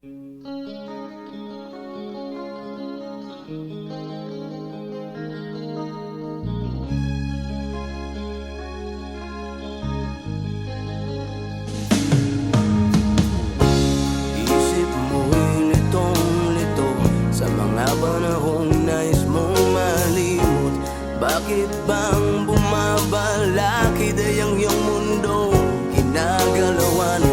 Isip mo'y litong-lito sa mga panahong nais mong malimot. Bakit bang bumabalakid ay ang iyong mundo ginagalawan?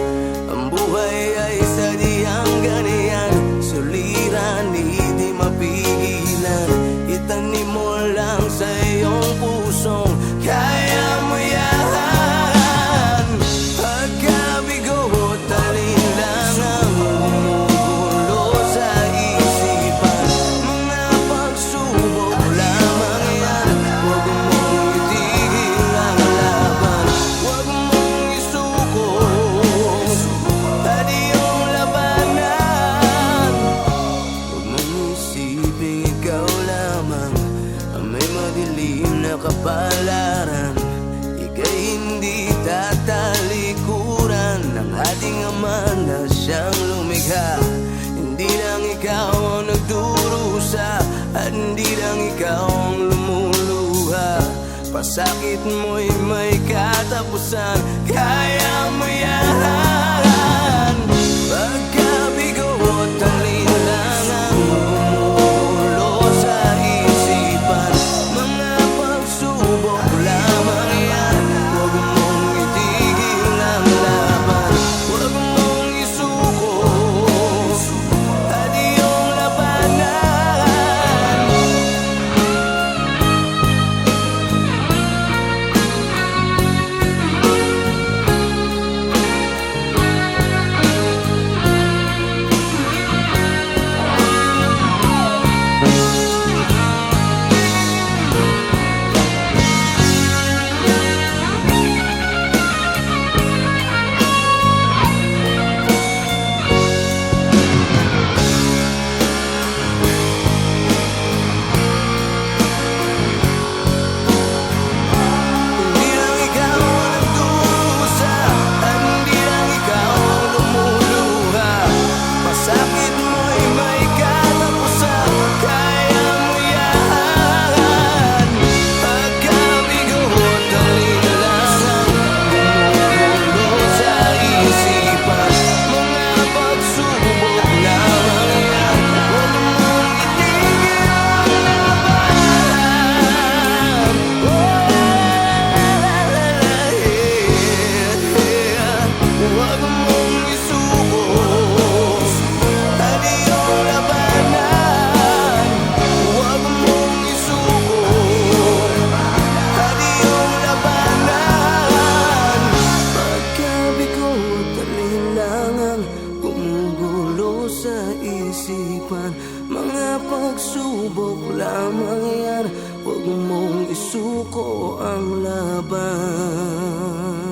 Ang buhay ay sadyang ganyan, suliran, hindi mapigilan. Itanim mo lang sa iyong pusong kaya mo yan. Pagkabigo at alin lang ang gumugulo sa isipan. Mga pagsubok lamang yan, huwag mong itigil ang laban. Huwag mong isuko at iyong labanan. Huwag mong isipin ikaw lamang ang may madilim na kapalaran. Ika'y hindi tatalikuran ng ating Ama na siyang lumikha. Hindi lang ikaw ang nagdurusa at hindi lang ikaw ang lumuluha. Pasakit mo'y may katapusan, kaya mo yan. Pagkabigo at alin lang ang gumugulo sa isipan. Mga pagsubok lamang yan, huwag mong itigil ang laban. Huwag mong isuko at iyong labanan. Hindi lang ikaw ang nagdurusa at hindi lang ikaw ang lumuluha. Pasakit mo'y may katapusan, kaya mo yan. Pagkabigo at alin lang ang gumugulo sa isipan. Mga pagsubok lamang yan, huwag mong itigil ang labanan. Huwag mong isuko at iyong labanan. Huwag mong isuko at iyong labanan. Pagkabigo at alin lang ang gumugulo sa isipan. Mga pagsubok lamang yan, huwag mong isuko ang laban.